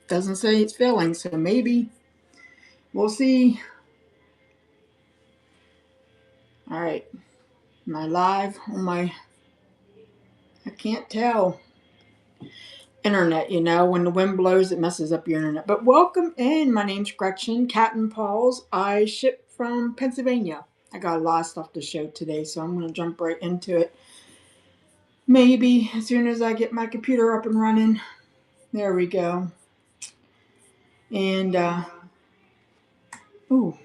Doesn't say it's filling, so maybe we'll see. All right, am I live on my? I can't tell. Internet, you know, when the wind blows, it messes up your internet. But welcome in. My name's Gretchen, Cat and Paws. I ship from Pennsylvania. I got a lot of stuff to show today, so I'm going to jump right into it. Maybe as soon as I get my computer up and running. There we go. And, ooh,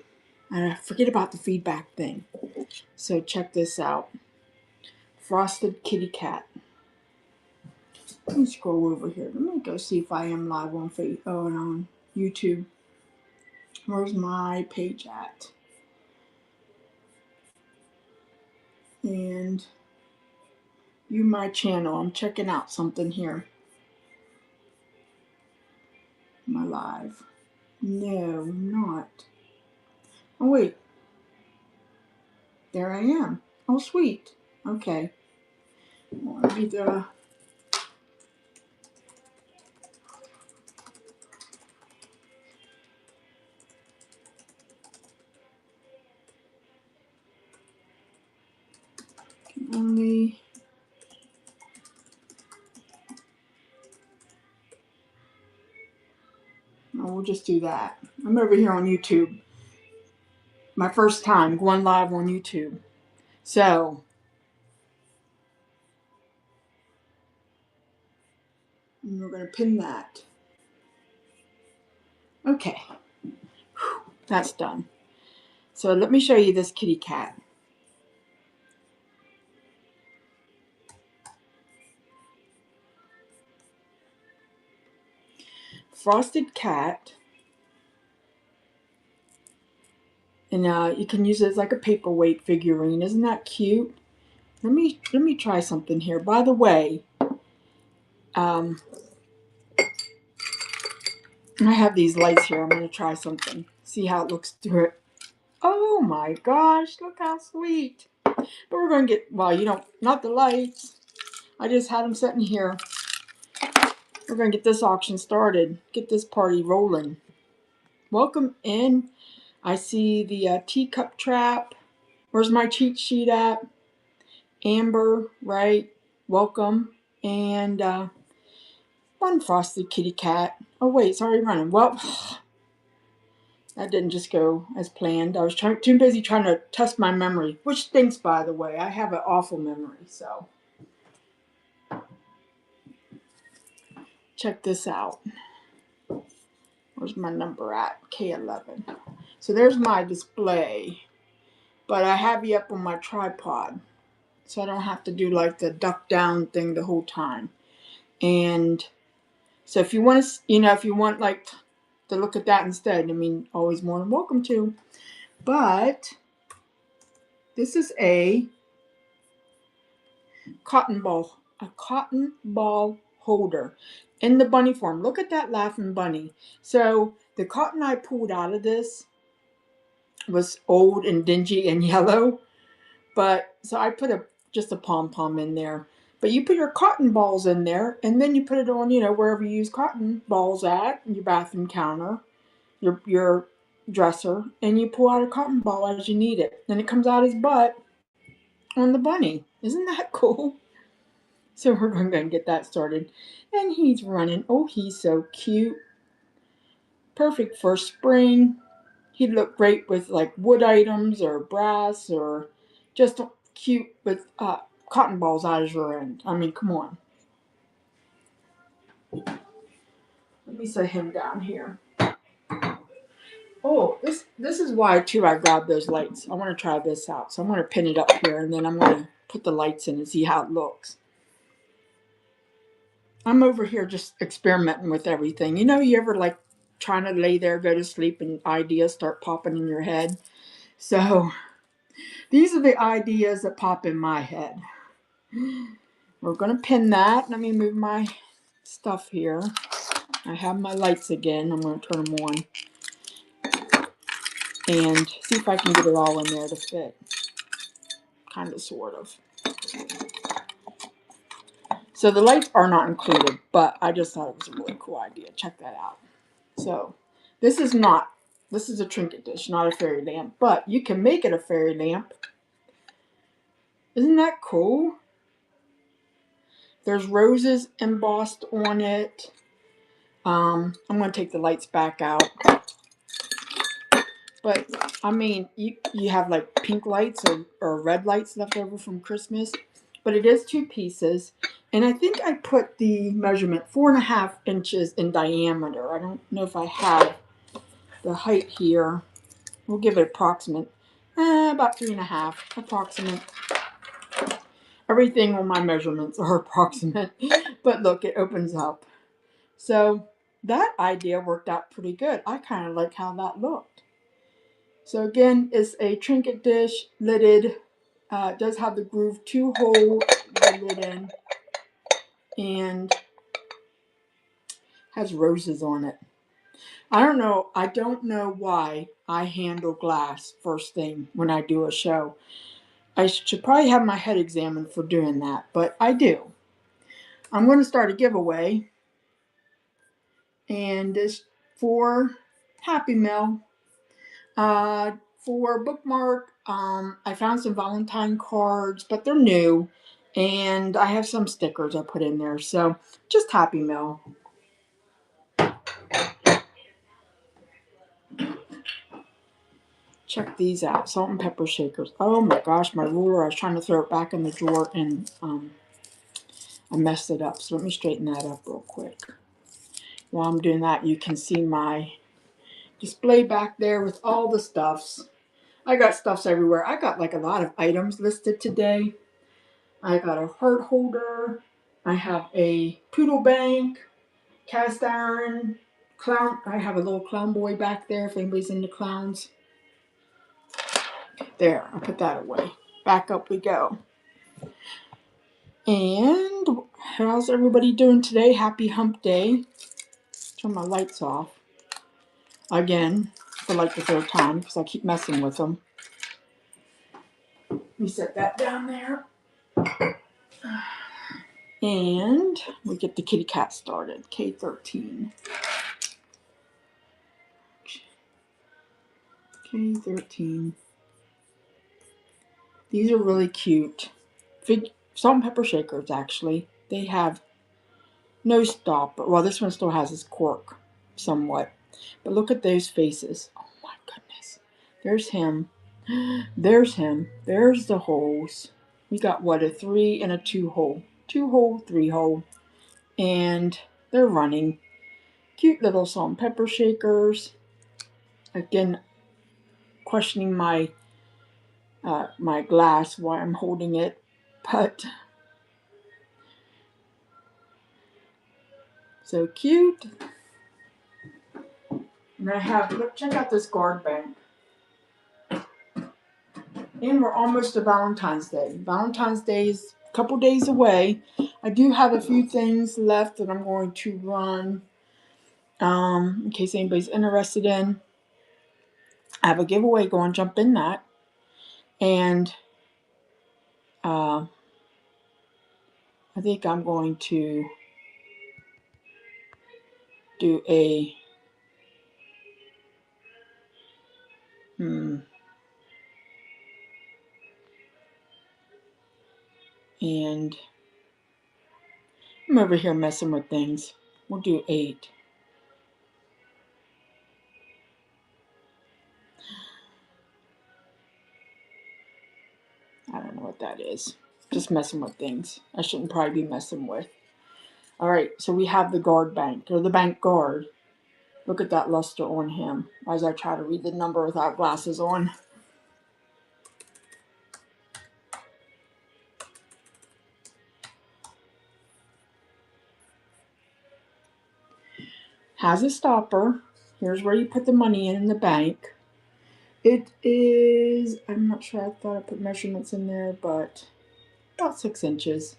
I forget about the feedback thing. So check this out. Frosted Kitty Cat. Let me scroll over here. Let me go see if I am live on on YouTube. Where's my page at? And view my channel. I'm checking out something here. Am I live? No, I'm not. Oh wait. There I am. Oh sweet. Okay. Well, let me only. No, we'll just do that. I'm over here on YouTube. My first time going live on YouTube. So we're going to pin that. Okay. That's done. So let me show you this kitty cat. Frosted cat. And you can use it as like a paperweight figurine. Isn't that cute? Let me try something here. By the way, I have these lights here. I'm going to try something. See how it looks through it. Oh my gosh, look how sweet. But we're going to get, well, you don't, not the lights. I just had them sitting here. We're going to get this auction started. Get this party rolling. Welcome in. I see the teacup trap. Where's my cheat sheet at? Amber, right? Welcome. And one frosted kitty cat. Oh wait, it's already running. Well, that didn't just go as planned. I was too busy trying to test my memory, which stinks, by the way. I have an awful memory, so check this out. Where's my number at? K11. So there's my display, but I have you up on my tripod, so I don't have to do like the duck down thing the whole time. And so if you want to, if you want like to look at that instead, I mean, always more than welcome to. But this is a cotton ball holder in the bunny form. Look at that laughing bunny. So the cotton I pulled out of this was old and dingy and yellow, but so I put just a pom-pom in there. But you put your cotton balls in there, and then you put it on, wherever you use cotton balls at, your bathroom counter, your dresser, and you pull out a cotton ball as you need it. And it comes out his butt on the bunny. Isn't that cool? So we're going to get that started. And he's running. Oh, he's so cute. Perfect for spring. He'd look great with like wood items or brass or just cute with cotton balls out of your end. I mean, come on. Let me set him down here. Oh, this is why too I grabbed those lights. I want to try this out. So I'm going to pin it up here and then I'm going to put the lights in and see how it looks. I'm over here just experimenting with everything. You ever like trying to lay there, go to sleep, and ideas start popping in your head? So these are the ideas that pop in my head. We're going to pin that. Let me move my stuff here. I have my lights again. I'm going to turn them on and see if I can get it all in there to fit. Kind of, sort of. So the lights are not included, but I just thought it was a really cool idea. Check that out. So this is a trinket dish, not a fairy lamp, but you can make it a fairy lamp. Isn't that cool? There's roses embossed on it. I'm going to take the lights back out. But, I mean, you have like pink lights or red lights left over from Christmas. But it is 2 pieces. And I think I put the measurement 4.5 inches in diameter. I don't know if I have the height here. We'll give it approximate. About 3.5 approximate. Everything on my measurements are approximate. But look, it opens up. So that idea worked out pretty good. I kind of like how that looked. So again, it's a trinket dish, lidded. It does have the groove to hold the lid in, and has roses on it. I don't know why I handle glass first thing when I do a show. I should probably have my head examined for doing that, but I do. I'm going to start a giveaway, and it's for Happy Mail. For bookmark, I found some Valentine cards, but they're new, and I have some stickers I put in there. So just Happy Mail. Check these out, salt and pepper shakers. Oh my gosh, my ruler! I was trying to throw it back in the drawer, and I messed it up. So let me straighten that up real quick. While I'm doing that, you can see my display back there with all the stuffs. I got stuffs everywhere. I got like a lot of items listed today. I got a heart holder. I have a poodle bank, cast iron, clown. I have a little clown boy back there if anybody's into clowns. There, I put that away. Back up we go. And how's everybody doing today? Happy hump day. Turn my lights off. Again, for like the 3rd time because I keep messing with them. Let me set that down there. And we get the kitty cat started. K13. K13. These are really cute. Salt and pepper shakers, actually. They have no stopper. Well, this one still has its cork, somewhat. But look at those faces. Oh my goodness. There's him. There's him. There's the holes. We got what, a 3 and a 2 hole. 2 hole, 3 hole. And they're running. Cute little salt and pepper shakers. Again, questioning my my glass while I'm holding it, but so cute. And I have, look, check out this guard bank. And we're almost to Valentine's Day. Valentine's Day is a couple days away. I do have a few things left that I'm going to run in case anybody's interested in. I have a giveaway going, jump in that. And I think I'm going to do a and I'm over here messing with things. We'll do 8. I don't know what that is. Just messing with things I shouldn't probably be messing with. Alright, so we have the guard bank, or the bank guard. Look at that luster on him as I try to read the number without glasses on. Has a stopper. Here's where you put the money in the bank. It is, I'm not sure, I thought I put measurements in there, but about 6 inches.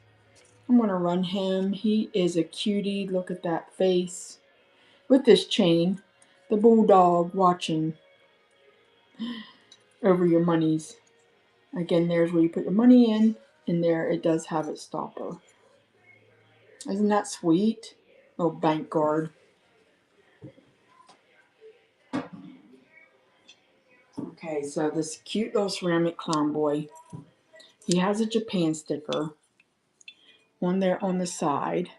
I'm going to run him. He is a cutie. Look at that face. With this chain, the bulldog watching over your monies. Again, there's where you put your money in, and there it does have its stopper. Isn't that sweet? Oh, bank guard. Okay, so this cute little ceramic clown boy. He has a Japan sticker on there on the side.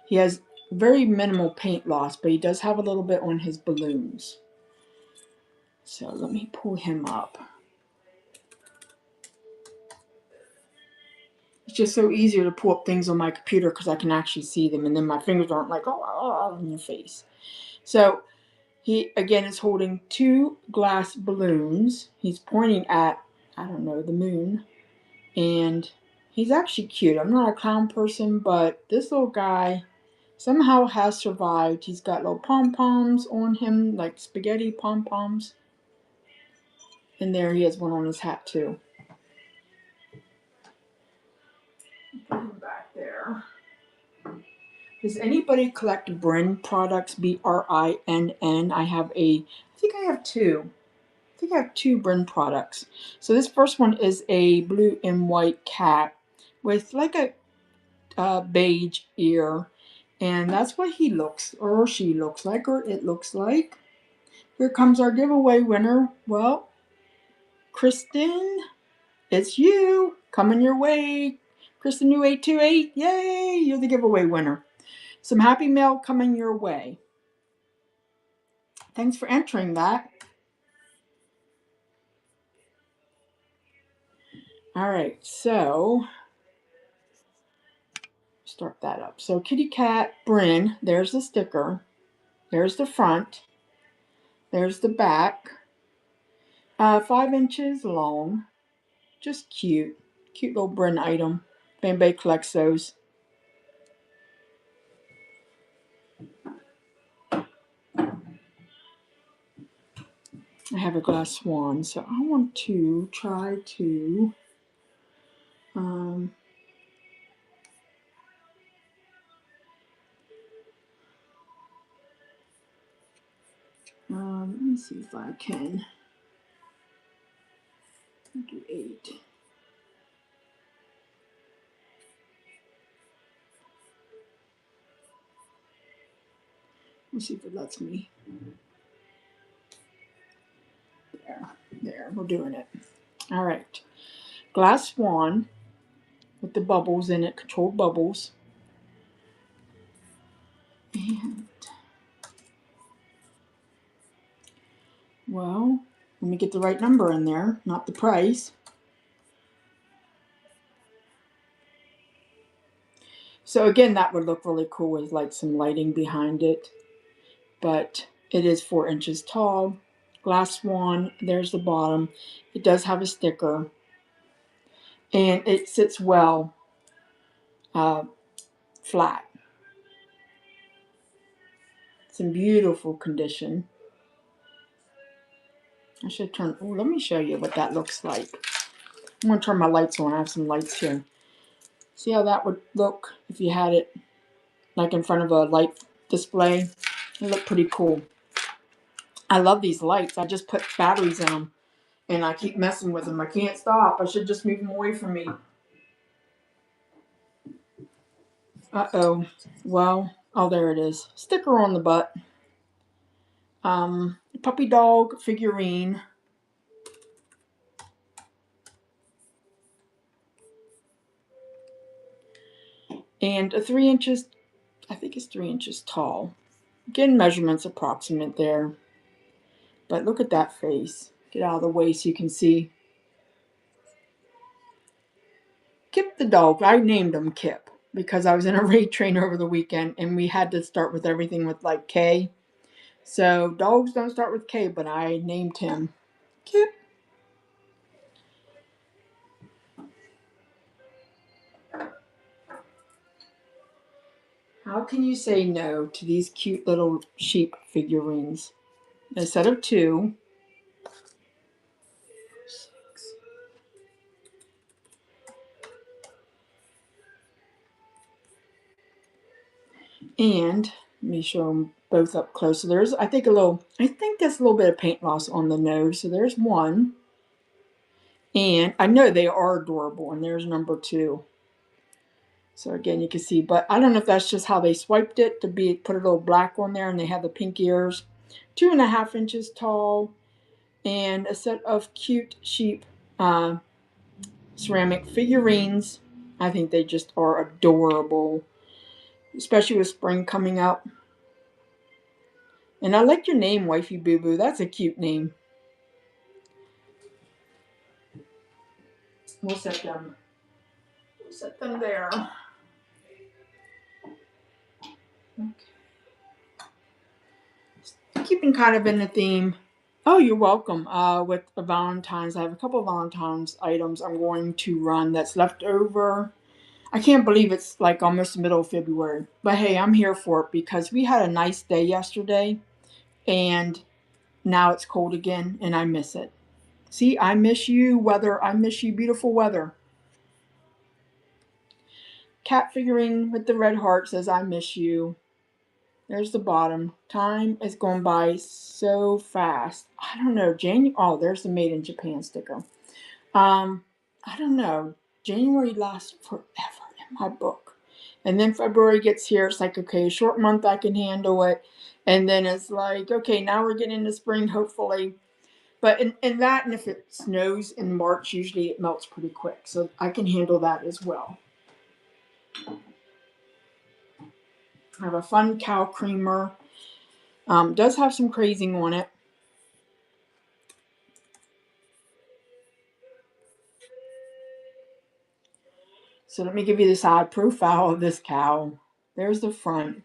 He has very minimal paint loss, but he does have a little bit on his balloons. So let me pull him up. It's just so easier to pull up things on my computer because I can actually see them, and then my fingers aren't like, oh, in your face. So he, again, is holding two glass balloons. He's pointing at, I don't know, the moon. And he's actually cute. I'm not a clown person, but this little guy somehow has survived. He's got little pom-poms on him, like spaghetti pom-poms. And there he has one on his hat, too. Put him back there. Does anybody collect Brin products? B-R-I-N-N. I think I have two. I think I have two Brin products. So this first one is a blue and white cat with like a beige ear. And that's what he looks, or she looks like, or it looks like. Here comes our giveaway winner. Well, Kristen, it's you. Coming your way. Kristen New 828. Yay, you're the giveaway winner. Some happy mail coming your way. Thanks for entering that. All right, so start that up. So Kitty Cat Brin, there's the sticker. There's the front. There's the back. 5 inches long. Just cute. Cute little Brin item. If anybody collects those. I have a glass swan, so I want to try to let me see if I can do 8. Let's see if it lets me. There, we're doing it. All right. Glass swan with the bubbles in it, controlled bubbles. And, well, let me get the right number in there, not the price. So again, that would look really cool with like some lighting behind it. But it is 4 inches tall. Glass swan, there's the bottom. It does have a sticker. And it sits well flat. It's in beautiful condition. I should turn, oh, let me show you what that looks like. I'm going to turn my lights on. I have some lights here. See how that would look if you had it like in front of a light display? It would look pretty cool. I love these lights. I just put batteries in them and I keep messing with them. I can't stop. I should just move them away from me. Uh-oh. Well, oh, there it is. Sticker on the butt. Puppy dog figurine. And a 3 inches, I think it's 3 inches tall. Again, measurements approximate there. But look at that face. Get out of the way so you can see. Kip the dog. I named him Kip because I was in a raid train over the weekend and we had to start with everything with like K. So dogs don't start with K, but I named him Kip. How can you say no to these cute little sheep figurines? A set of 2. 6. And let me show them both up close. So there's, I think that's a little bit of paint loss on the nose. So there's 1. And I know they are adorable. And there's number 2. So again, you can see, but I don't know if that's just how they swiped it to be put a little black on there, and they have the pink ears. 2.5 inches tall, and a set of cute sheep uh, ceramic figurines. I think they just are adorable, especially with spring coming up. And I like your name, Wifey Boo Boo. That's a cute name. We'll set them. We'll set them there. Okay. Keeping kind of in the theme. Oh, you're welcome. With the Valentine's, I have a couple of Valentine's items I'm going to run that's left over. I can't believe it's like almost the middle of February. But hey, I'm here for it because we had a nice day yesterday and now it's cold again and I miss it. See, I miss you, weather. I miss you, beautiful weather. Cat figurine with the red heart says, I miss you. There's the bottom. Time is going by so fast. I don't know. January. Oh, there's the Made in Japan sticker. I don't know. January lasts forever in my book. And then February gets here. It's like, okay, short month, I can handle it. And then it's like, okay, now we're getting into spring, hopefully. But in that, and if it snows in March, usually it melts pretty quick. So I can handle that as well. I have a fun cow creamer. Does have some crazing on it. So let me give you the side profile of this cow. There's the front.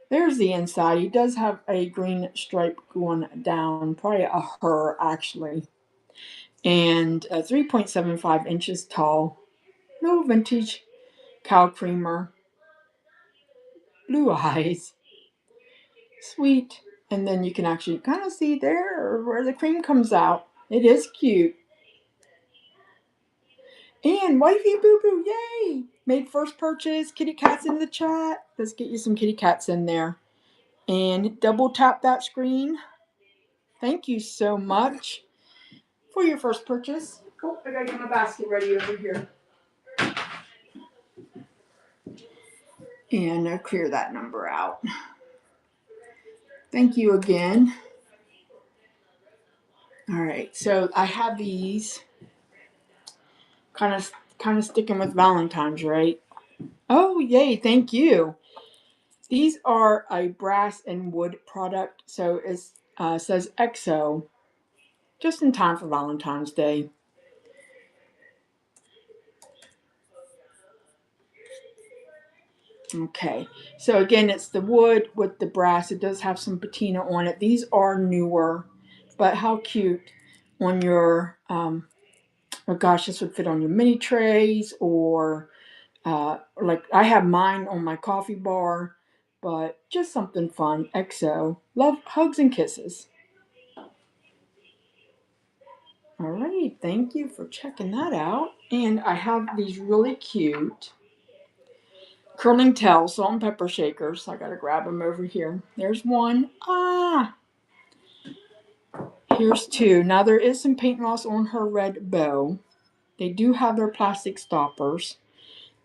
There's the inside. He does have a green stripe going down, probably a her actually, and 3.75 inches tall. No vintage cow creamer. Blue eyes. Sweet. And then you can actually kind of see there where the cream comes out. It is cute. And Wifey Boo Boo, yay! Made first purchase. Kitty cats in the chat. Let's get you some kitty cats in there. And double tap that screen. Thank you so much for your first purchase. Oh, I gotta get my basket ready over here. And I'll clear that number out. Thank you again. All right, so I have these kind of sticking with Valentine's, right? Oh, yay, thank you. These are a brass and wood product, so it says EXO, just in time for Valentine's Day. Okay, so again, it's the wood with the brass. It does have some patina on it. These are newer, but how cute on your, oh gosh, this would fit on your mini trays or like I have mine on my coffee bar, but just something fun. EXO. Love, hugs, and kisses. All right, thank you for checking that out. And I have these really cute curling tail salt and pepper shakers. I gotta grab them over here. There's one. Ah, here's two. Now there is some paint loss on her red bow. They do have their plastic stoppers.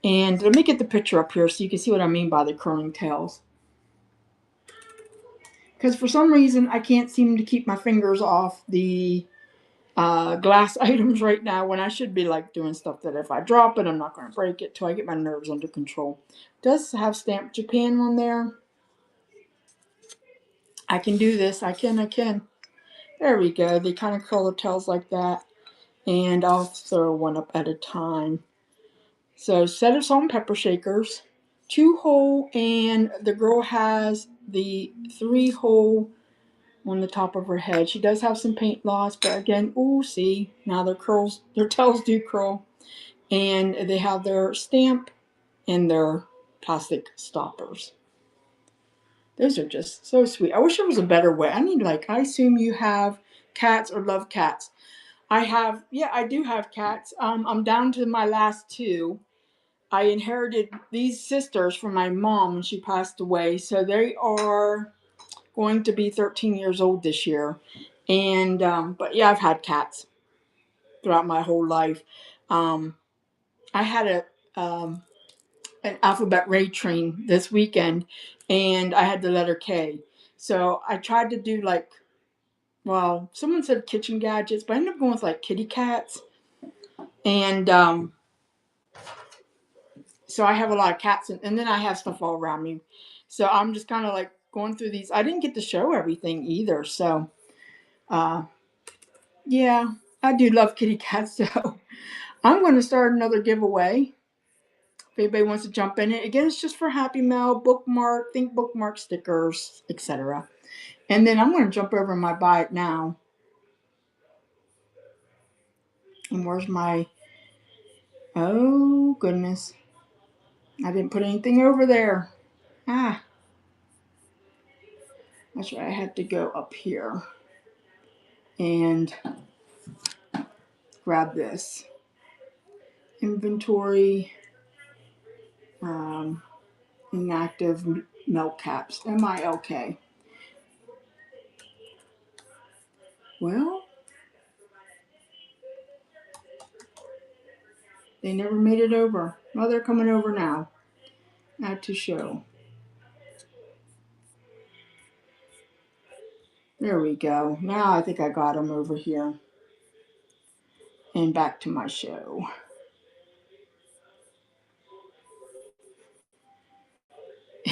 And let me get the picture up here so you can see what I mean by the curling tails. Because for some reason I can't seem to keep my fingers off the glass items right now when I should be like doing stuff that if I drop it, I'm not going to break it till I get my nerves under control. It does have Stamped Japan on there. I can do this. I can. There we go. They kind of curl the tails like that. And I'll throw one up at a time. So set of salt and pepper shakers. 2 hole, and the girl has the 3 hole on the top of her head. She does have some paint loss, but again, ooh, see, now their tails do curl. And they have their stamp and their plastic stoppers. Those are just so sweet. I wish there was a better way. I assume you have cats or love cats. I do have cats. I'm down to my last two. I inherited these sisters from my mom when she passed away. So they are going to be 13 years old this year. And, but yeah, I've had cats throughout my whole life. I had an alphabet raid train this weekend, and I had the letter K. So I tried to do like, well, someone said kitchen gadgets, but I ended up going with like kitty cats. And so I have a lot of cats, and then I have stuff all around me. So I'm just kind of like going through these. I didn't get to show everything either. So yeah, I do love kitty cats. So I'm going to start another giveaway. If anybody wants to jump in it, again, it's just for Happy Mail, bookmark, think bookmark stickers, etc. And then I'm going to jump over my buy it now. And where's my, oh goodness, I didn't put anything over there. Ah, that's right, I had to go up here and grab this. Inventory, inactive milk caps, MILK. Well, they never made it over. Well, they're coming over now. Add to show. There we go. Now I think I got them over here. And back to my show.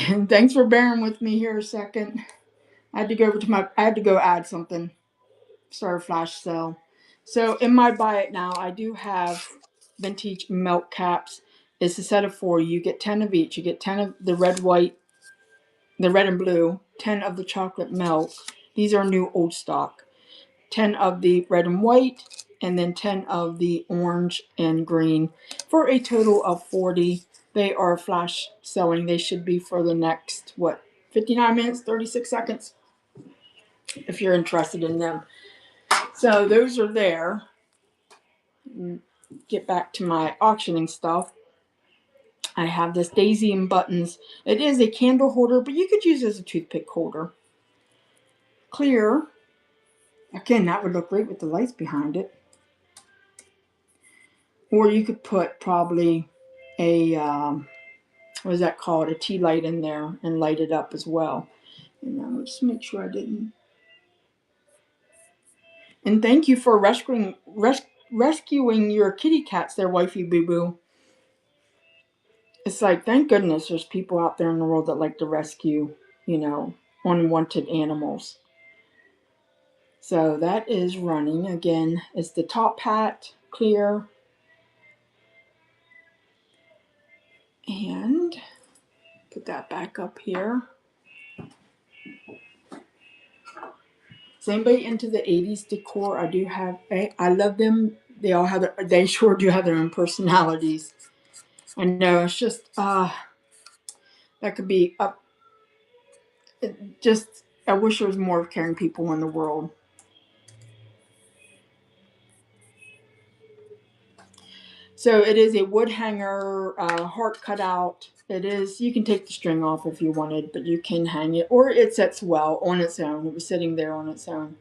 And thanks for bearing with me here a second. I had to go over to I had to go add something. Sorry, flash sale. So in my buy it now, I do have vintage milk caps. It's a set of 4. You get 10 of each. You get 10 of the red, white, the red and blue, 10 of the chocolate milk. These are new old stock. 10 of the red and white, and then 10 of the orange and green for a total of 40. They are flash selling. They should be for the next, 59 minutes, 36 seconds, if you're interested in them. So those are there. Get back to my auctioning stuff. I have this daisy and buttons. It is a candle holder, but you could use it as a toothpick holder. Clear. Again, that would look great with the lights behind it. Or you could put probably a, what is that called? A tea light in there and light it up as well. And now let's make sure I didn't. And thank you for rescuing your kitty cats there, Wifey Boo Boo. It's like, thank goodness there's people out there in the world that like to rescue, unwanted animals. So that is running. Again, it's the top hat, clear. And put that back up here. Is anybody into the 80s decor? I love them. They sure do have their own personalities. I know, it's just, that could be up. I wish there was more caring people in the world. So it is a wood hanger, heart cutout. You can take the string off if you wanted, but you can hang it, or it sets well on its own. It was sitting there on its own.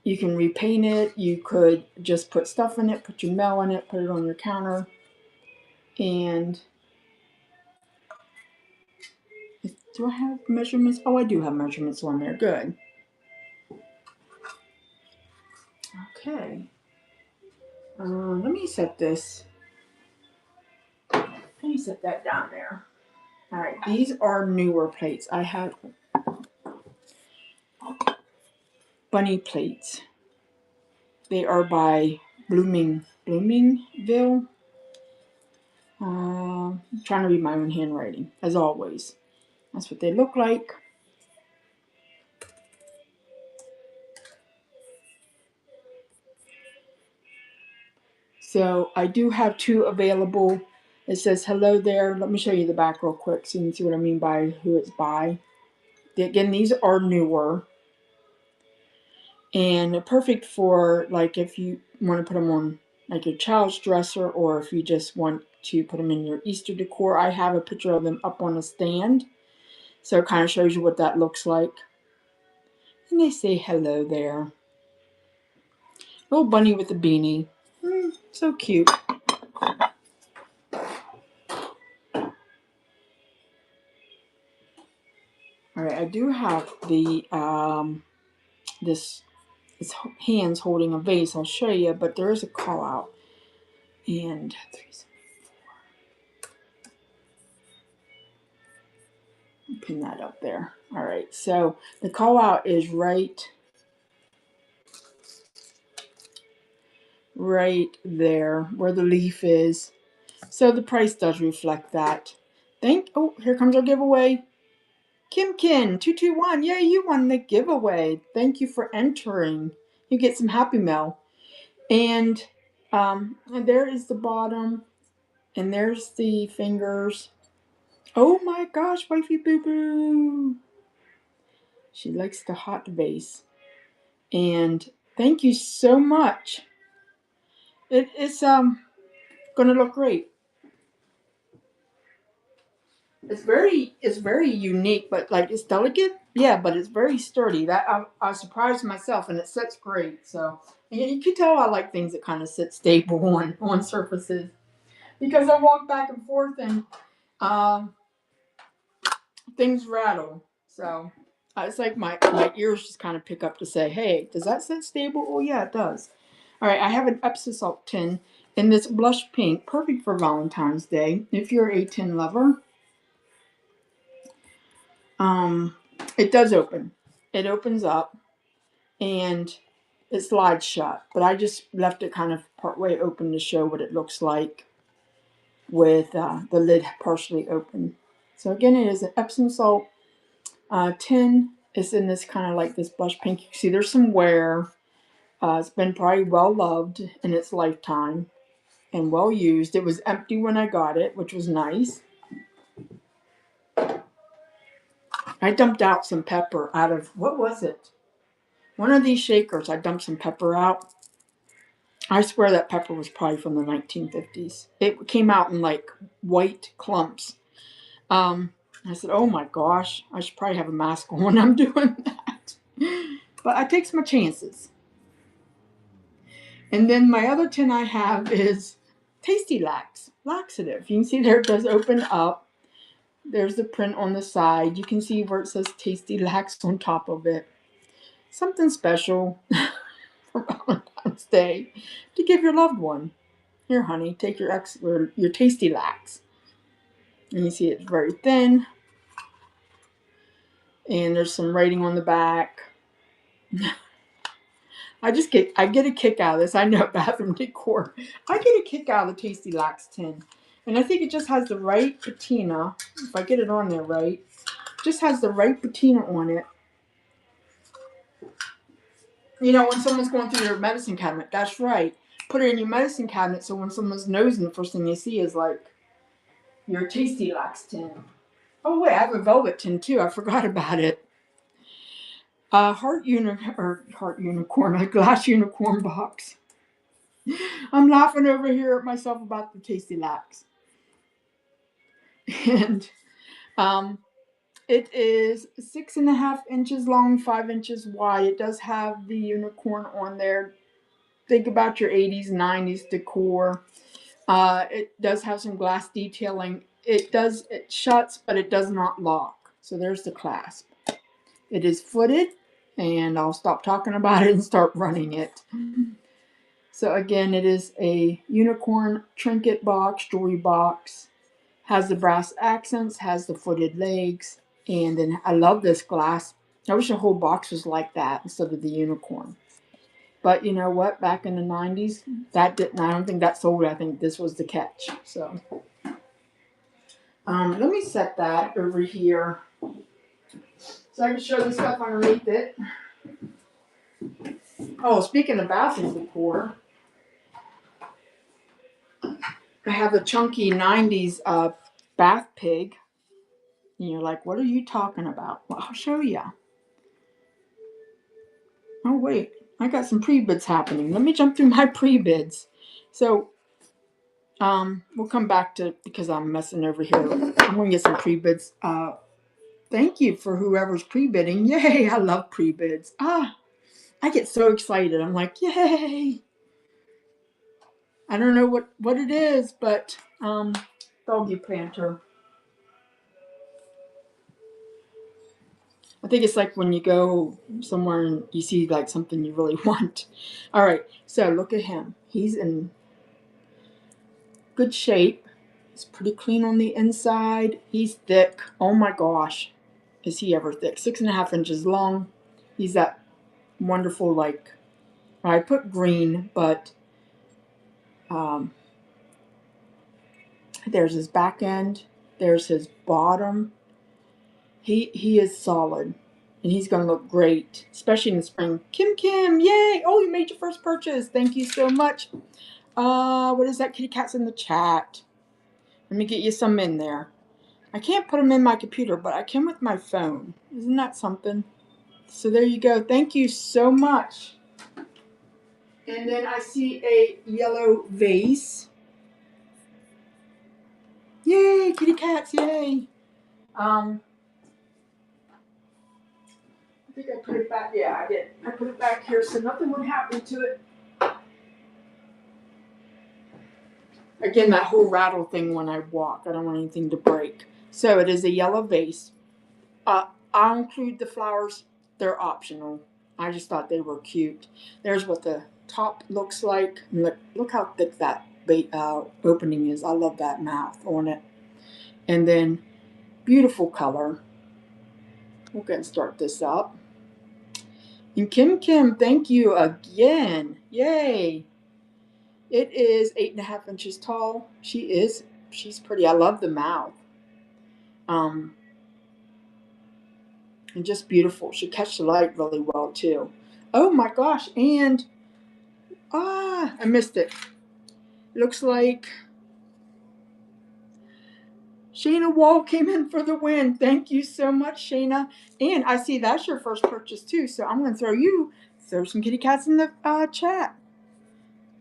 You can repaint it. You could just put stuff in it, put your mail in it, put it on your counter. And do I have measurements? Oh, I do have measurements on there. Good. Okay. Let me set this. Let me set that down there. All right. These are newer plates. I have bunny plates. They are by Bloomingville. I'm trying to read my own handwriting, as always. That's what they look like. So I do have 2 available. It says hello there. Let me show you the back real quick so you can see what I mean by who it's by. Again, these are newer. And perfect for, like, if you want to put them on like your child's dresser, or if you just want to put them in your Easter decor. I have a picture of them up on a stand, so it kind of shows you what that looks like. And they say hello there. Little bunny with a beanie. So cute. I do have the this hands holding a vase. I'll show you, but there is a call out. And pin that up there. All right, so the call out is right there where the leaf is. So the price does reflect that. Oh, here comes our giveaway. Kimkin 221. Yay, you won the giveaway. Thank you for entering. You get some Happy Mail. And there is the bottom. And there's the fingers. Oh my gosh, wifey boo boo. She likes the hot vase. And thank you so much. It's gonna look great. It's very unique, but like it's delicate. Yeah, but it's very sturdy. That I surprised myself, and it sits great. So you can tell I like things that kind of sit stable on surfaces because I walk back and forth and things rattle. So it's like my ears just kind of pick up to say, hey, does that sit stable? Oh yeah, it does. All right, I have an Epsom salt tin in this blush pink, perfect for Valentine's Day if you're a tin lover. It does open. It opens up and it slides shut, but I just left it kind of partway open to show what it looks like with the lid partially open. So again, it is an Epsom salt tin. It's in this kind of like this blush pink. You can see there's some wear. It's been probably well loved in its lifetime and well used. It was empty when I got it, which was nice. I dumped out some pepper out of, what was it? One of these shakers, I dumped some pepper out. I swear that pepper was probably from the 1950s. It came out in like white clumps. I said, oh my gosh, I should probably have a mask on when I'm doing that. But I take my chances. And then my other tin I have is Tasty Lax, laxative. You can see there it does open up. There's the print on the side. You can see where it says Tasty Lax on top of it. Something special for Valentine's Day to give your loved one. Here, honey, take your Tasty Lax. And you see it's very thin. And there's some writing on the back. I get a kick out of this. I know bathroom decor. I get a kick out of the Tasty Lax tin. And I think it just has the right patina. If I get it on there right. Just has the right patina on it. You know, when someone's going through their medicine cabinet, that's right. Put it in your medicine cabinet so when someone's nosing, the first thing they see is like your Tasty Lax tin. Oh wait, I have a velvet tin too. I forgot about it. Heart unicorn, a glass unicorn box. I'm laughing over here at myself about the Tasty Lax. And it is 6.5 inches long, 5 inches wide. It does have the unicorn on there. Think about your 80s, 90s decor. It does have some glass detailing. It shuts, but it does not lock. So there's the clasp. It is footed, and I'll stop talking about it and start running it. So again, it is a unicorn trinket box, jewelry box. Has the brass accents, has the footed legs, and then I love this glass. I wish the whole box was like that instead of the unicorn. But you know what? Back in the 90s, I don't think that sold. I think this was the catch. So let me set that over here so I can show the stuff underneath it. Oh, speaking of bathroom decor, I have a chunky 90s bath pig. And you're like, what are you talking about? Well, I'll show you. Oh, wait. I got some pre-bids happening. Let me jump through my pre-bids. So, we'll come back to, because I'm messing over here. I'm going to get some pre-bids. Thank you for whoever's pre-bidding. Yay, I love pre-bids. I get so excited. I'm like, yay. I don't know what it is, but doggy planter. I think it's like when you go somewhere and you see like something you really want. All right, so look at him. He's in good shape. He's pretty clean on the inside. He's thick. Oh my gosh, is he ever thick? 6.5 inches long. He's that wonderful, like, I put green, but there's his back end. There's his bottom. He is solid. And he's going to look great, especially in the spring. Kim, yay! Oh, you made your first purchase. Thank you so much. What is that? Kitty Cat's in the chat. Let me get you some in there. I can't put them in my computer, but I can with my phone. Isn't that something? So there you go. Thank you so much. And then I see a yellow vase. Yay, kitty cats, yay. I think I put it back. Yeah, I did. I put it back here so nothing would happen to it. Again, that whole rattle thing when I walk. I don't want anything to break. So it is a yellow vase. I'll include the flowers. They're optional. I just thought they were cute. There's what the top looks like. Look how thick that opening is. I love that mouth on it. And then beautiful color. We'll go and start this up. And Kim, thank you again. Yay. It is 8.5 inches tall. She's pretty. I love the mouth. And just beautiful. She catch the light really well too. Oh my gosh, and I missed it. Looks like Shayna Wall came in for the win. Thank you so much, Shayna. And I see that's your first purchase too, so I'm going to throw some kitty cats in the chat.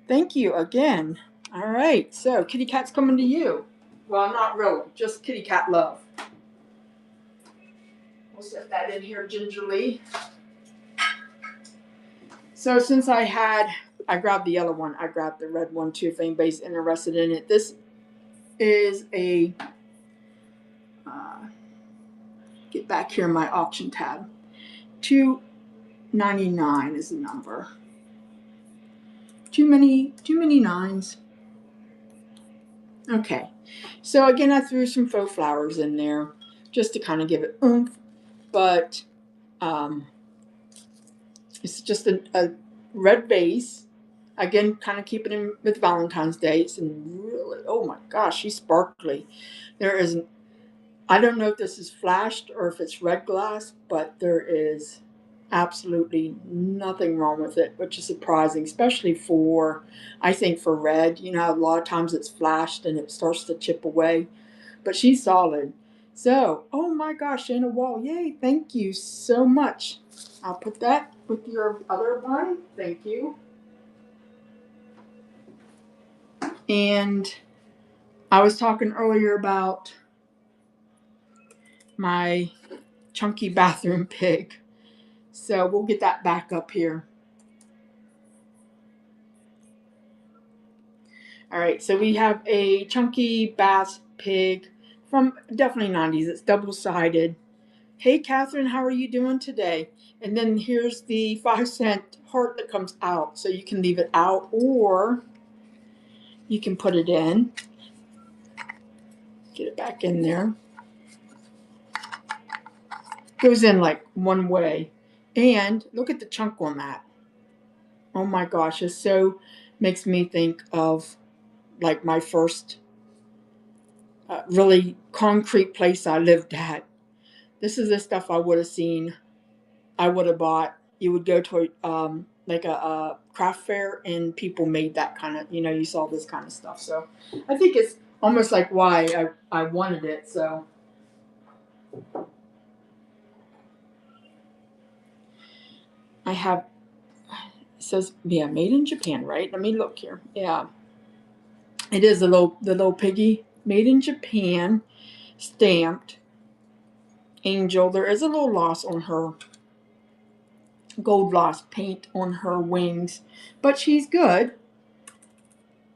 Thank you again. All right, so kitty cat's coming to you. Well, not really, just kitty cat love. We'll set that in here gingerly. So since I grabbed the yellow one, I grabbed the red one too if anybody's interested in it. This is a, get back here in my auction tab, $2.99 is the number. Too many nines. Okay, so again, I threw some faux flowers in there just to kind of give it oomph, but it's just a red base. Again, kind of keeping it with Valentine's Day. It's really, oh my gosh, she's sparkly. I don't know if this is flashed or if it's red glass, but there is absolutely nothing wrong with it, which is surprising, especially I think for red. You know, a lot of times it's flashed and it starts to chip away, but she's solid. So, oh my gosh, Shayna Wall, yay, thank you so much. I'll put that with your other one. Thank you. And I was talking earlier about my chunky bathroom pig. So we'll get that back up here. All right, so we have a chunky bass pig from definitely 90s. It's double-sided. Hey, Catherine, how are you doing today? And then here's the 5-cent heart that comes out. So you can leave it out or you can put it in. Get it back in there. Goes in like one way. And look at the chunk on that. Oh my gosh, it so makes me think of like my first really concrete place I lived at. This is the stuff I would have seen, I would have bought. You would go to like a craft fair and people made that kind of, you saw this kind of stuff. So I think it's almost like why I wanted it. So I have, it says, yeah, made in Japan, right? Let me look here. Yeah. It is the little piggy, made in Japan, stamped. Angel. There is a little loss on her, gold gloss paint on her wings, but she's good.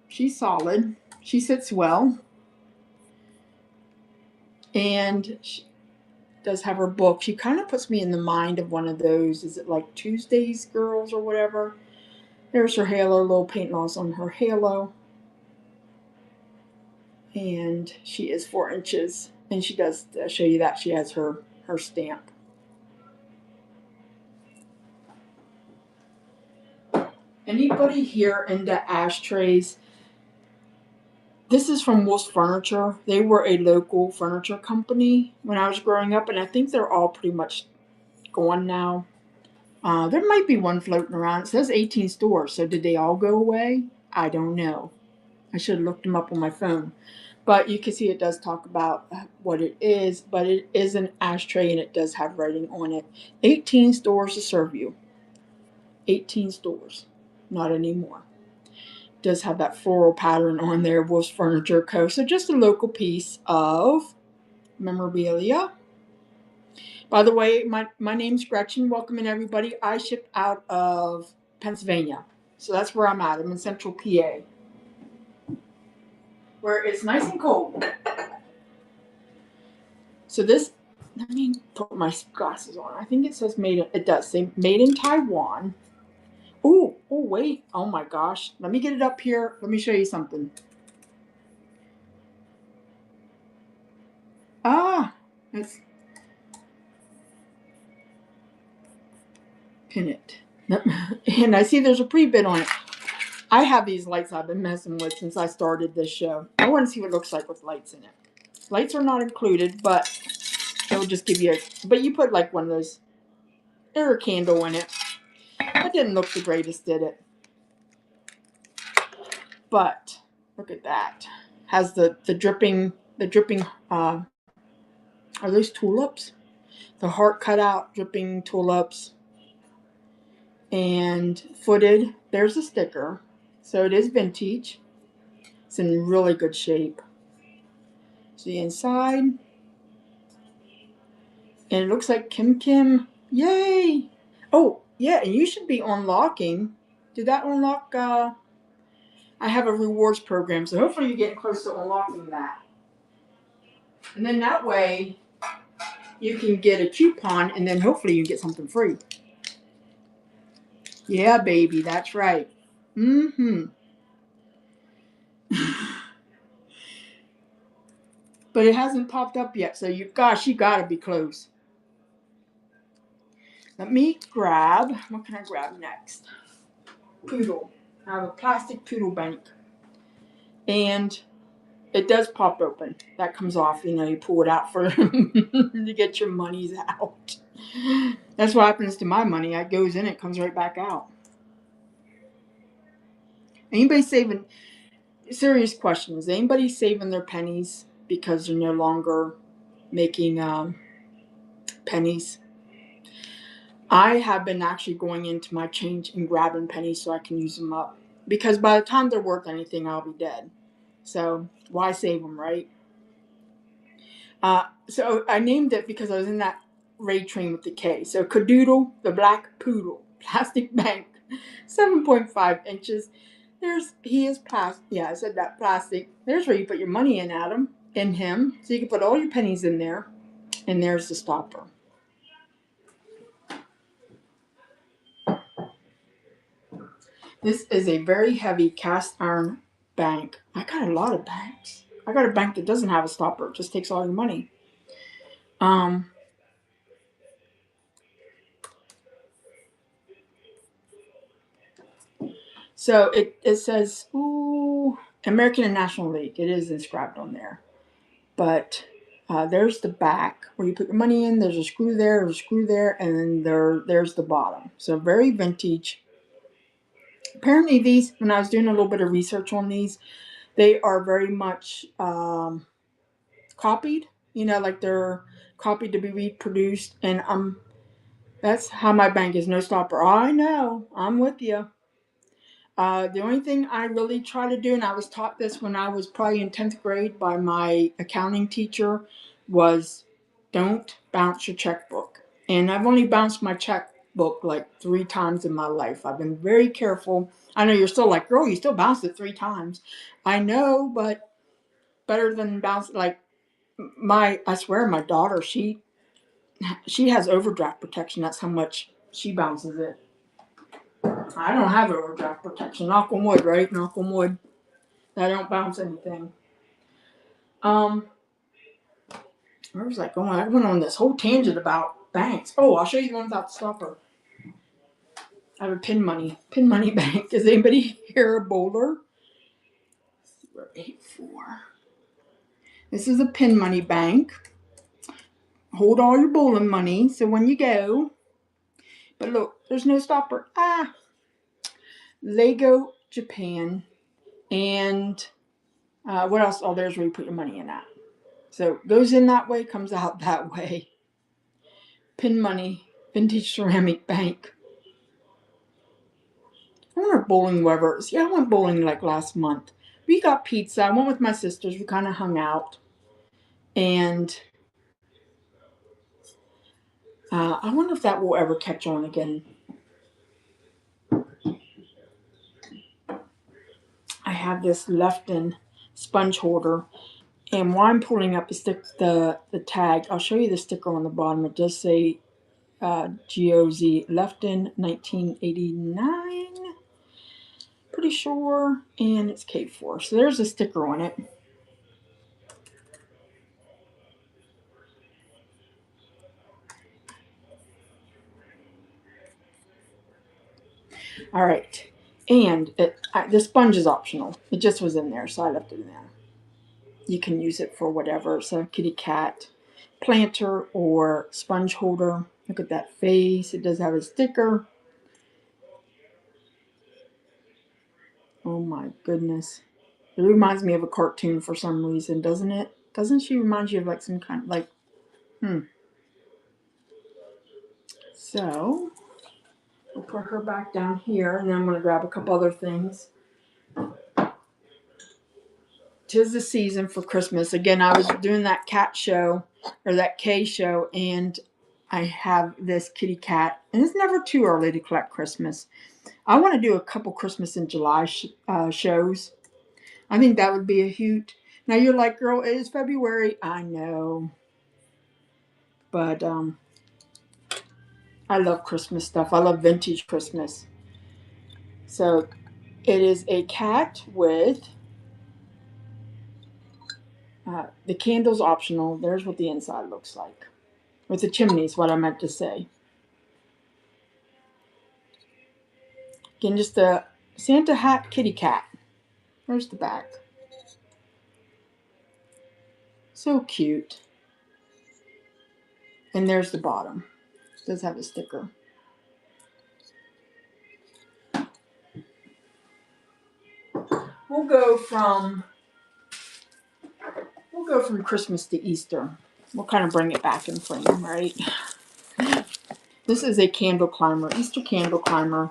She's solid. She sits well. And does have her book. She kind of puts me in the mind of one of those. Is it like Tuesdays Girls or whatever? There's her halo, little paint loss on her halo. And she is 4 inches. And she does show you that she has her stamp. Anybody here into ashtrays? This is from Wolf's Furniture. They were a local furniture company when I was growing up, and I think they're all pretty much gone now. There might be one floating around. It says 18 stores, so did they all go away? I don't know. I should have looked them up on my phone. But you can see it does talk about what it is, but it is an ashtray and it does have writing on it. 18 stores to serve you. 18 stores. Not anymore. Does have that floral pattern on there, Wolf's Furniture Co. So just a local piece of memorabilia. By the way, my name's Gretchen. Welcome in, everybody. I ship out of Pennsylvania. So that's where I'm at. I'm in central PA, where it's nice and cold. So this, let me put my glasses on. I think it says it does say made in Taiwan. Oh, wait. Oh my gosh. Let me get it up here. Let me show you something. Let's pin it. And I see there's a pre-bid on it. I have these lights I've been messing with since I started this show. I want to see what it looks like with lights in it. Lights are not included, but it'll just give you but you put like one of those, or a candle in it. That didn't look the greatest, did it? But look at that. Has the dripping, are those tulips? The heart cut out dripping tulips. And footed. There's a sticker. So it is vintage. It's in really good shape. See inside. And it looks like Kim. Yay! Oh, yeah, and you should be unlocking. Did that unlock? I have a rewards program, so hopefully you're getting close to unlocking that. And then that way, you can get a coupon, and then hopefully you get something free. Yeah, baby, that's right. Mm-hmm. But it hasn't popped up yet, so you gotta be close. Let me grab, what can I grab next? Poodle. I have a plastic poodle bank. And it does pop open. That comes off, you pull it out for to get your monies out. That's what happens to my money. It goes in, it comes right back out. Anybody saving, serious questions, anybody saving their pennies because they're no longer making pennies? I have been actually going into my change and grabbing pennies so I can use them up. Because by the time they're worth anything, I'll be dead. So why save them, right? So I named it because I was in that raid train with the K. So Cadoodle, the black poodle, plastic bank, 7.5 inches. He is plastic. Yeah, I said that, plastic. There's where you put your money in, Adam, in him. So you can put all your pennies in there. And there's the stopper. This is a very heavy cast iron bank. I got a lot of banks. I got a bank that doesn't have a stopper. It just takes all your money. So it says, ooh, American and National League. It is inscribed on there. But there's the back where you put your money in. There's a screw there, and then there's the bottom. So very vintage. Apparently these, when I was doing a little bit of research on these, they are very much copied. Like they're copied to be reproduced. And that's how my bank is, no stopper. I know. I'm with you. The only thing I really try to do, and I was taught this when I was probably in 10th grade by my accounting teacher, was don't bounce your checkbook. And I've only bounced my checkbook like 3 times in my life. I've been very careful. I know you're still like, girl, you still bounced it 3 times. I know, but better than bounce, like I swear my daughter, she she has overdraft protection. That's how much she bounces it. I don't have overdraft protection. Knock on wood, right? Knock on wood. I don't bounce anything. Where was I going? I went on this whole tangent about banks. Oh, I'll show you the one without the stopper. I have a pin money bank. Is anybody here a bowler? 84. This is a pin money bank. Hold all your bowling money so when you go. But look, there's no stopper. Lego Japan. And what else? Oh, there's where you put your money in at. So it goes in that way, comes out that way. Pin money, vintage ceramic bank. I wonder if bowling Weber's. Yeah, I went bowling like last month. We got pizza. I went with my sisters. We kind of hung out. And I wonder if that will ever catch on again. I have this Lefton sponge holder. And while I'm pulling up the tag, I'll show you the sticker on the bottom. It does say GOZ Lefton 1989. Pretty sure. And it's K4. So there's a sticker on it. All right. And the sponge is optional. It just was in there, so I left it in there. You can use it for whatever. So kitty cat planter or sponge holder. Look at that face. It does have a sticker. Oh my goodness. It reminds me of a cartoon for some reason, doesn't it? Doesn't she remind you of like some kind of like, So, we'll put her back down here, and then I'm going to grab a couple other things. 'Tis the season for Christmas. Again, I was doing that cat show, or that K show, and I have this kitty cat. And it's never too early to collect Christmas. I want to do a couple Christmas in July shows. I think that would be a hoot. Now you're like, girl, it is February. I know. But I love Christmas stuff. I love vintage Christmas. So it is a cat with the candle's optional. There's what the inside looks like. With the chimney is what I meant to say. Again, just a Santa hat kitty cat. There's the back. So cute. And there's the bottom. It does have a sticker. We'll go from Christmas to Easter. We'll kind of bring it back in frame, right? This is a candle climber, Easter candle climber.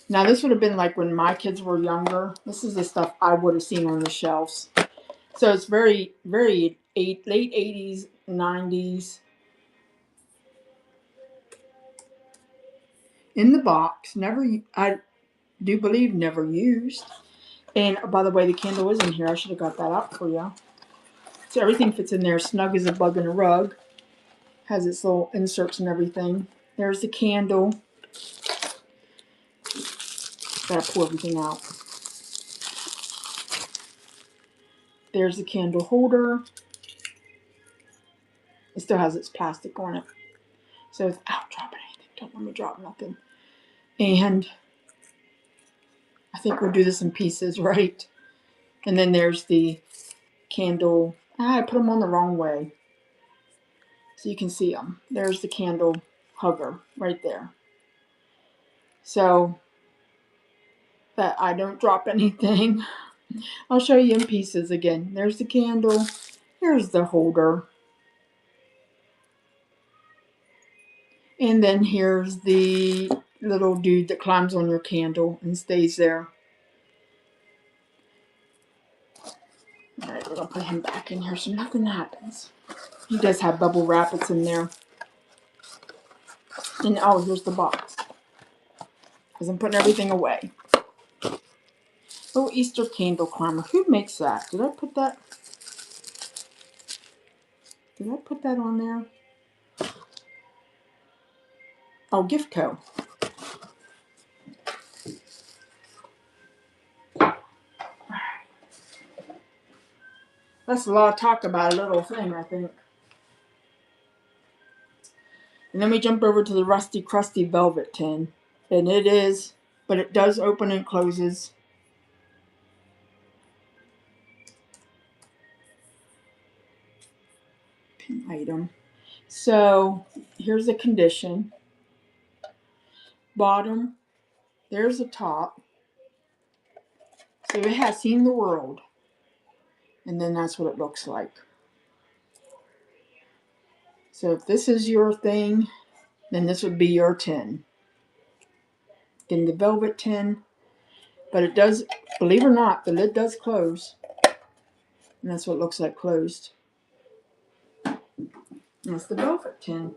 Now this would have been like when my kids were younger. This is the stuff I would have seen on the shelves. So it's very, very late 80s, 90s. In the box, I do believe never used. And by the way, the candle is in here. I should have got that out for you. So everything fits in there, snug as a bug in a rug. Has its little inserts and everything. There's the candle. Gotta pull everything out. There's the candle holder. It still has its plastic on it. So without dropping anything, don't let me drop nothing. And I think we'll do this in pieces, right? And then there's the candle. I put them on the wrong way. So you can see them. There's the candle hugger right there. So that I don't drop anything. I'll show you in pieces again. There's the candle. Here's the holder. And then here's the little dude that climbs on your candle and stays there. Alright, we're going to put him back in here so nothing happens. He does have bubble wrap. It's in there. And oh, here's the box. Because I'm putting everything away. Oh, Easter candle climber. Who makes that? Did I put that? Did I put that on there? Oh, Giftco. That's a lot of talk about a little thing, I think. And then we jump over to the Rusty Crusty Velvet tin. And it is, but it does open and closes. Pin item. So here's the condition. Bottom. There's the top. So it has seen the world. And then that's what it looks like. So if this is your thing, then this would be your tin. In the velvet tin. But it does, believe it or not, the lid does close. And that's what it looks like closed. And that's the velvet tin.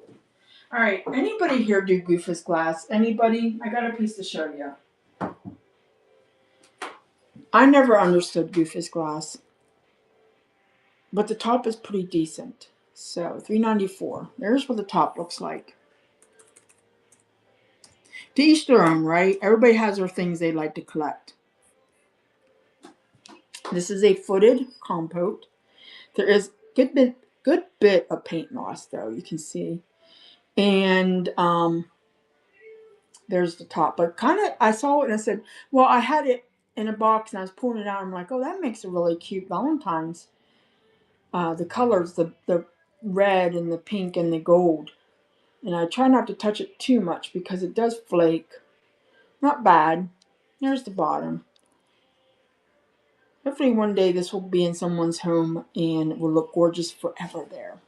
Alright, anybody here do Goofus glass? Anybody? I got a piece to show you. I never understood Goofus glass. But the top is pretty decent. So, $3.94. There's what the top looks like. To each their own, right? Everybody has their things they like to collect. This is a footed compote. There is a good bit of paint loss, though, you can see. And there's the top. But kind of, I saw it and I said, well, I had it in a box and I was pulling it out. I'm like, oh, that makes a really cute Valentine's. The colors, the red and the pink and the gold. And I try not to touch it too much because it does flake. Not bad. There's the bottom. Hopefully one day this will be in someone's home and it will look gorgeous forever there.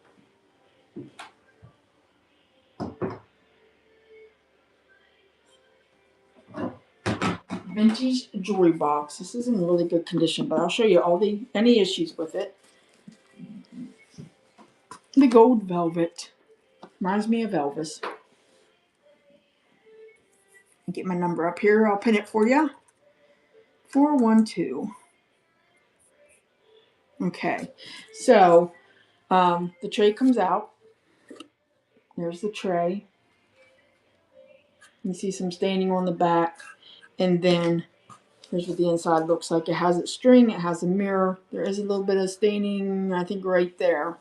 Vintage jewelry box. This is in really good condition, but I'll show you any issues with it. The gold velvet. Reminds me of Elvis. Get my number up here. I'll pin it for you. 412. Okay. So, the tray comes out. There's the tray. You see some staining on the back. And then here's what the inside looks like. It has its string. It has a mirror. There is a little bit of staining, I think, right there.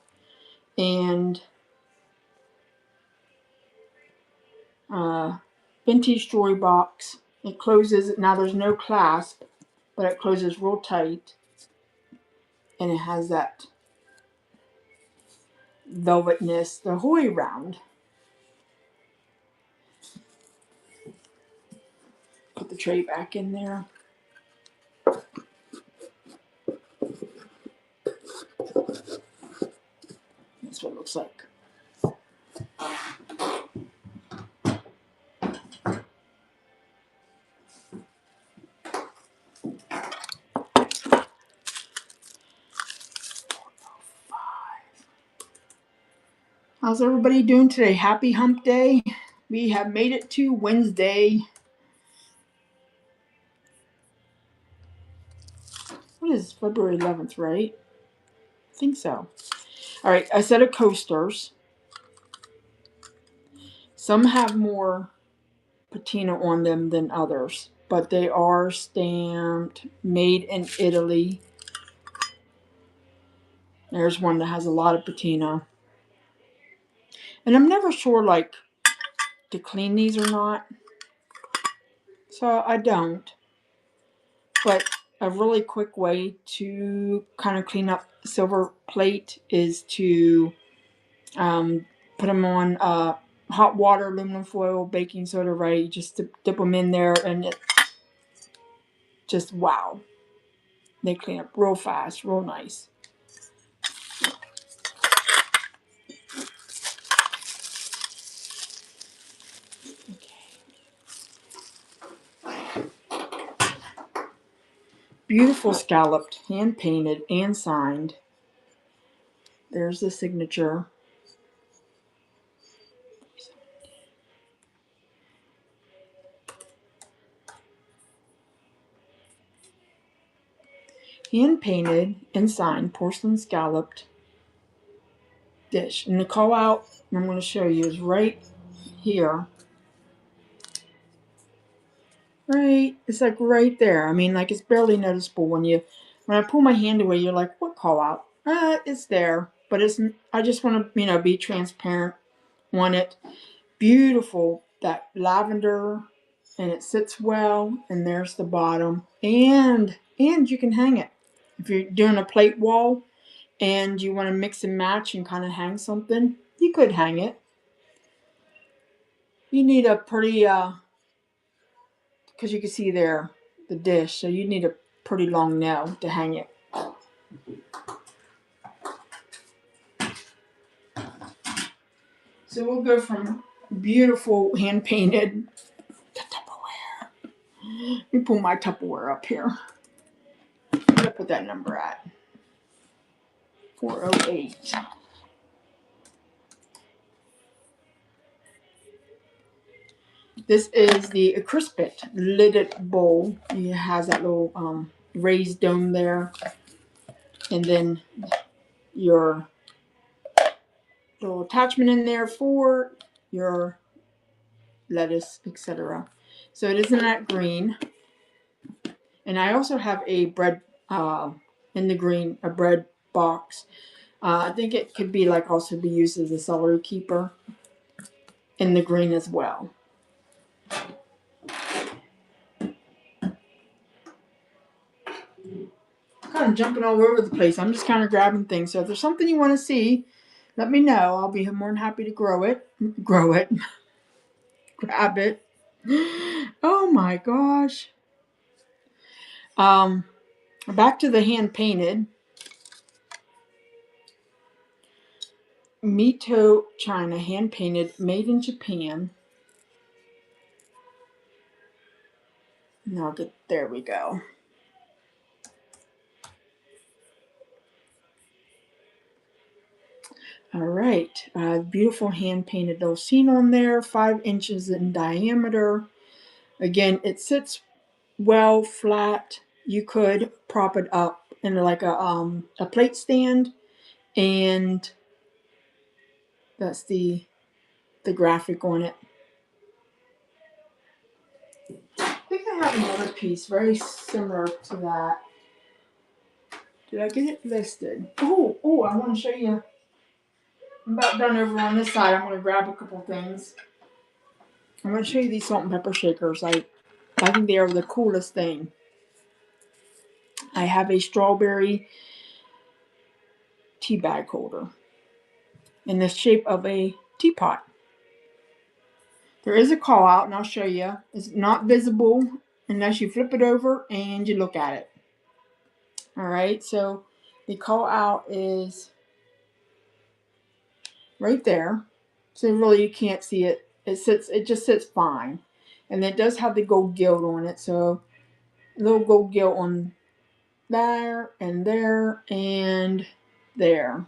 And vintage jewelry box. It closes. Now there's no clasp, but it closes real tight. And it has that velvetness the whole way around. Put the tray back in there. That's what it looks like. How's everybody doing today? Happy hump day. We have made it to Wednesday. What is February 11th, right? I think so. All right, a set of coasters. Some have more patina on them than others, but they are stamped made in Italy. There's one that has a lot of patina. And I'm never sure, like, to clean these or not. So I don't. But a really quick way to kind of clean up silver plate is to put them on hot water, aluminum foil, baking soda, right? Just to dip them in there and it just, wow. They clean up real fast, real nice. Beautiful scalloped, hand painted and signed. There's the signature. Hand painted and signed, porcelain scalloped. dish. And the call out I'm going to show you is right here. Right, it's like right there. I mean, like it's barely noticeable when I pull my hand away. You're like, what call out? It's there, but it's. I just want to, be transparent. Want it beautiful, that lavender, and it sits well. And there's the bottom, and you can hang it if you're doing a plate wall, and you want to mix and match and kind of hang something. You could hang it. You need a pretty because you can see there the dish, so you need a pretty long nail to hang it. So we'll go from beautiful hand painted to Tupperware. Let me pull my Tupperware up here. Where did I put that number at? 408. This is the Crispit lidded bowl. It has that little raised dome there, and then your little attachment in there for your lettuce, etc. So it is in that green. And I also have a bread in the green, a bread box. I think it could be like also be used as a celery keeper in the green as well. Kind of jumping all over the place. I'm just kind of grabbing things. So if there's something you want to see, let me know. I'll be more than happy to grab it. Oh my gosh. Back to the hand painted. Mito China, hand painted, made in Japan. Now there we go. All right, beautiful hand painted little scene on there, 5 inches in diameter. Again, it sits well flat. You could prop it up in like a plate stand, and that's the graphic on it. I think I have another piece very similar to that. Did I get it listed? Oh, I want to show you. I'm about done over on this side. I'm going to grab a couple things. I'm going to show you these salt and pepper shakers. I think they are the coolest thing. I have a strawberry tea bag holder in the shape of a teapot. There is a call out, and I'll show you. It's not visible unless you flip it over and you look at it. All right, so the call out is right there. So really you can't see it. It just sits fine. And it does have the gold gilt on it. So a little gold gilt on there and there and there.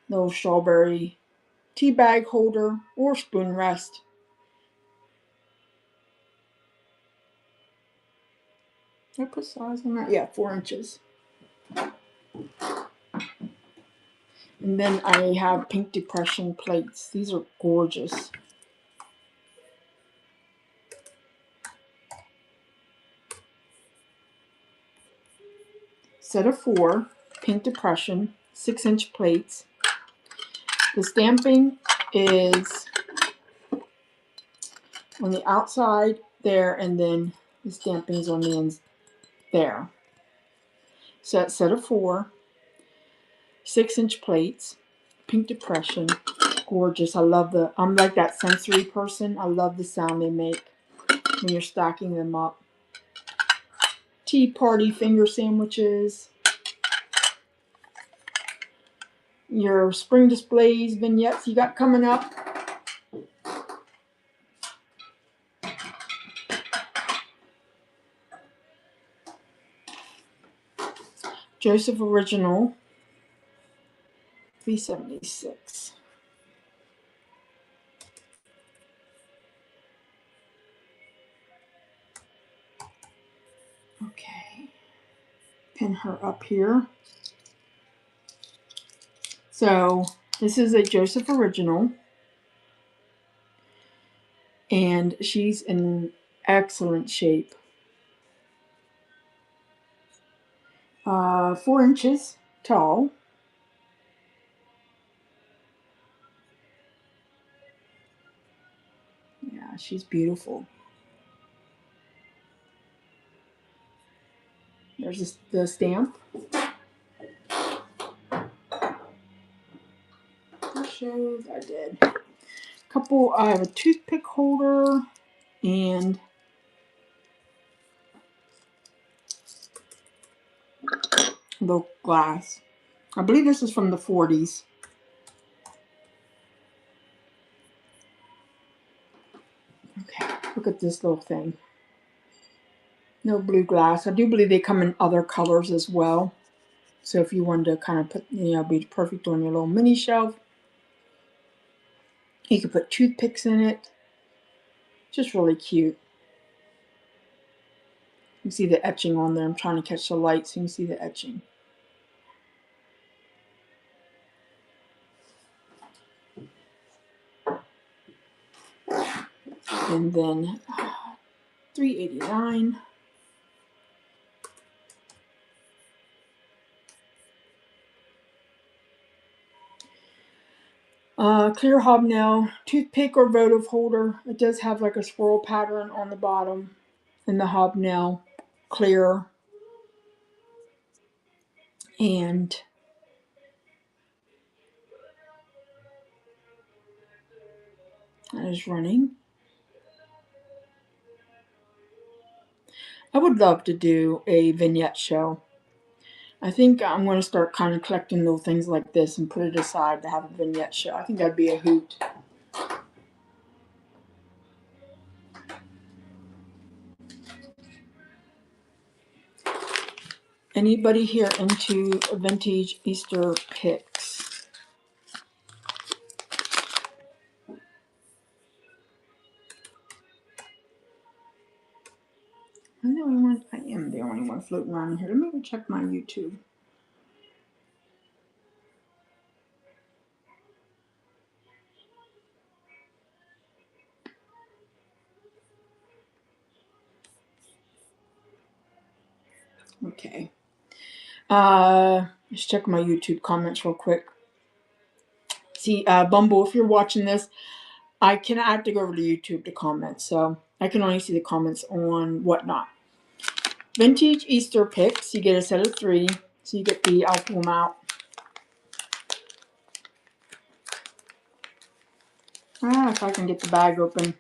Little strawberry tea bag holder or spoon rest. Did I put size on that? Yeah, 4 inches. And then I have pink depression plates. These are gorgeous. Set of 4 pink depression 6-inch plates. The stamping is on the outside there, and then the stamping is on the ends there. So it's set of 4 6-inch plates, pink depression, gorgeous. I'm like that sensory person. I love the sound they make when you're stacking them up. Tea party finger sandwiches. Your spring displays, vignettes you got coming up. Joseph Original, 376. Okay. Pin her up here. So this is a Joseph original, and she's in excellent shape. 4 inches tall. Yeah, she's beautiful. There's the stamp. That shows I did. I have a toothpick holder and the glass. I believe this is from the 40s. Okay, look at this little thing. No blue glass. I do believe they come in other colors as well. So if you wanted to kind of put, be perfect on your little mini shelf, you could put toothpicks in it. Just really cute. You can see the etching on there. I'm trying to catch the light so you can see the etching. And then $3.89. Clear hobnail, toothpick or votive holder. It does have like a swirl pattern on the bottom. And the hobnail, clear. And that is running. I would love to do a vignette show. I think I'm going to start kind of collecting little things like this and put it aside to have a vignette show. I think that'd be a hoot. Anybody here into vintage Easter picks? I'm the only one. I am the only one floating around here. Let me go check my YouTube. Okay. Let's check my YouTube comments real quick. See, Bumble, if you're watching this, I have to go over to YouTube to comment, so I can only see the comments on Whatnot. Vintage Easter picks. You get a set of 3, so you get the. I'll pull them out. If I can get the bag open.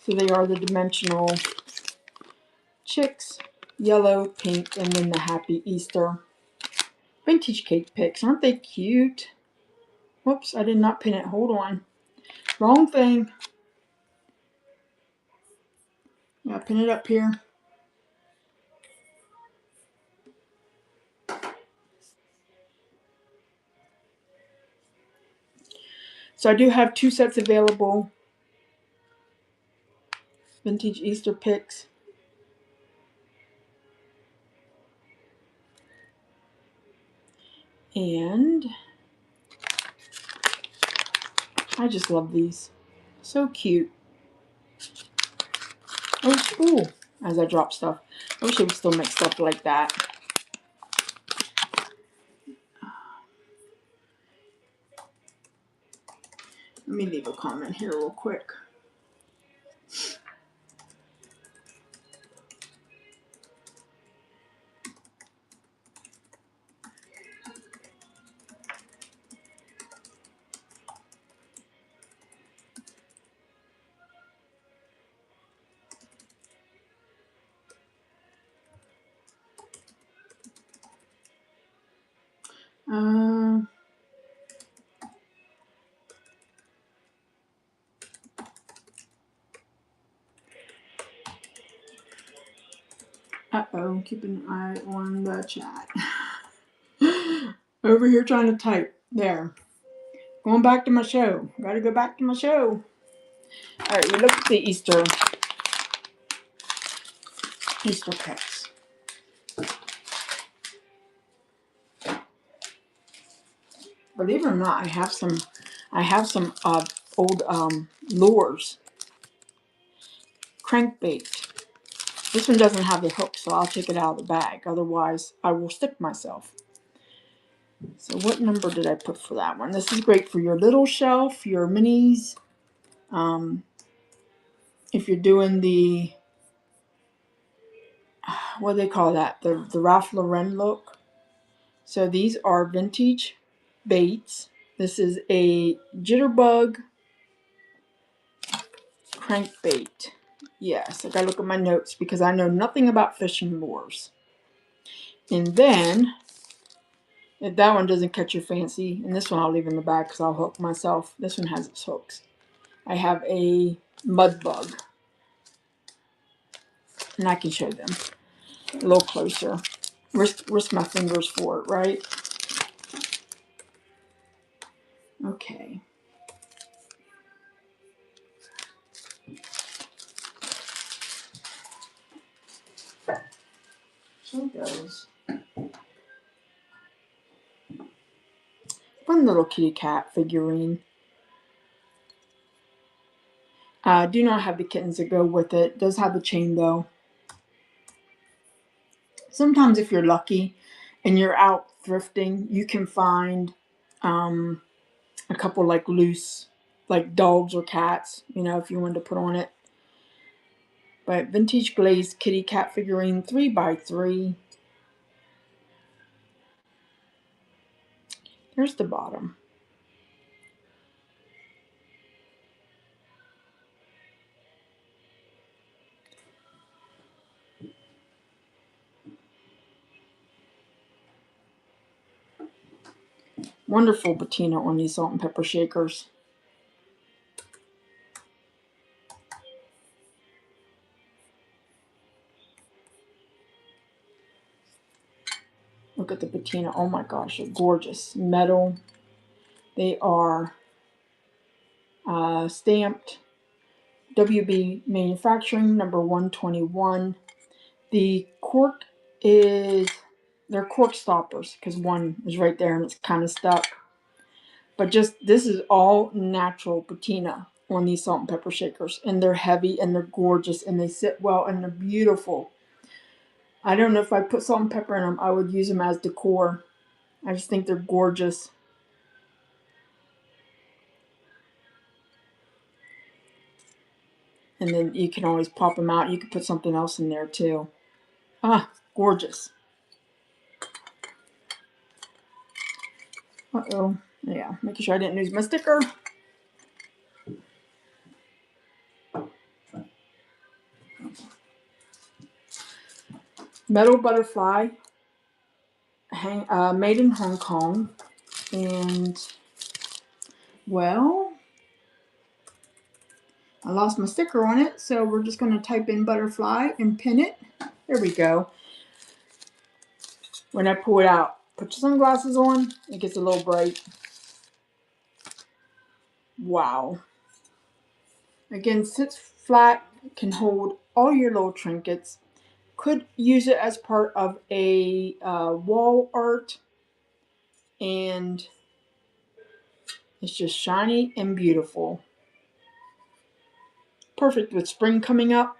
So they are the dimensional chicks, yellow, pink, and then the Happy Easter. Vintage cake picks. Aren't they cute? Whoops, I did not pin it. Hold on. Wrong thing. Yeah, pin it up here. So I do have 2 sets available. Vintage Easter picks. And I just love these. So cute. Oh, ooh, as I drop stuff. I wish I would still make stuff like that. Let me leave a comment here real quick. Uh-oh, keep an eye on the chat. Over here trying to type. There. Going back to my show. Gotta go back to my show. Alright, we look at the Easter. Easter pets. Believe it or not, I have some old lures, crankbait. This one doesn't have the hook, so I'll take it out of the bag. Otherwise, I will stick myself. So what number did I put for that one? This is great for your little shelf, your minis. If you're doing the, what do they call that? The Ralph Lauren look. So these are vintage baits. This is a jitterbug crankbait. Yes, I gotta look at my notes because I know nothing about fishing lures. And then, if that one doesn't catch your fancy, and this one I'll leave in the bag because I'll hook myself. This one has its hooks. I have a mud bug. And I can show them a little closer. Risk my fingers for it, right? Okay. So it goes. Fun little kitty cat figurine. Do not have the kittens that go with it. Does have a chain though. Sometimes if you're lucky and you're out thrifting, you can find a couple like loose, like dogs or cats, you know, if you wanted to put on it. But vintage glazed kitty cat figurine 3x3. Here's the bottom. Wonderful patina on these salt and pepper shakers. Look at the patina. Oh my gosh, they're gorgeous. Metal. They are stamped WB Manufacturing number 121. The cork is, they're cork stoppers because one is right there and it's kind of stuck. But just, this is all natural patina on these salt and pepper shakers. And they're heavy and they're gorgeous and they sit well and they're beautiful. I don't know if I put salt and pepper in them, I would use them as decor. I just think they're gorgeous. And then you can always pop them out. You can put something else in there too. Ah, gorgeous. Uh-oh. Yeah, making sure I didn't lose my sticker. Metal butterfly, made in Hong Kong. And, well, I lost my sticker on it, so we're just going to type in butterfly and pin it. There we go. When I pull it out, put your sunglasses on, it gets a little bright. Wow. Again, sits flat, can hold all your little trinkets. Could use it as part of a wall art. And it's just shiny and beautiful. Perfect with spring coming up.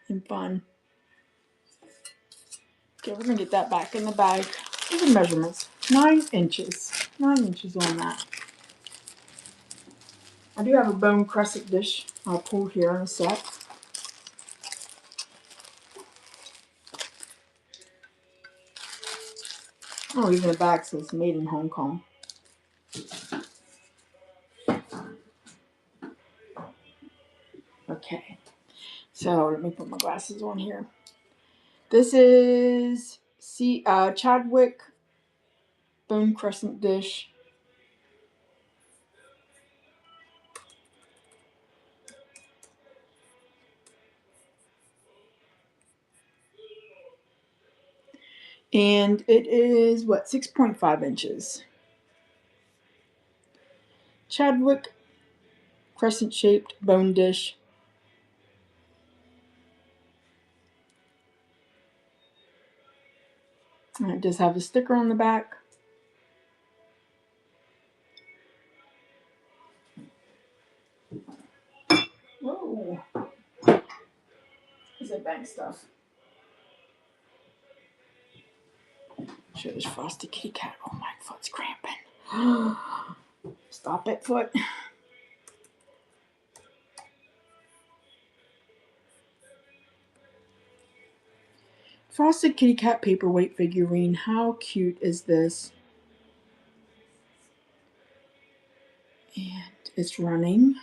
And fun. Okay, we're going to get that back in the bag. These are measurements. 9 inches. 9 inches on that. I do have a bone crescent dish I'll pull here in a sec. Oh, even the bag says made in Hong Kong. Okay, so let me put my glasses on here. This is Chadwick bone crescent dish. And it is, what, 6.5 inches. Chadwick crescent-shaped bone dish. And it does have a sticker on the back. Whoa. Is it bank stuff? Show this Frosty Kitty Cat. Oh, my foot's cramping. Stop it, foot. Frosted Kitty Cat paperweight figurine. How cute is this? And it's running.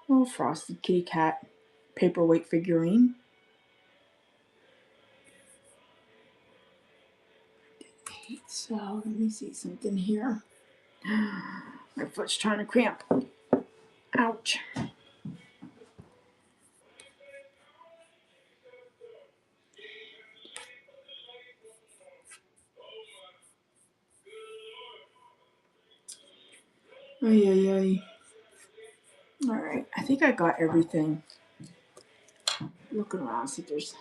Oh, Frosted Kitty Cat paperweight figurine. So let me see something here. My foot's trying to cramp. Ouch. Ay, ay, ay. All right, I think I got everything. Looking around, see if there's.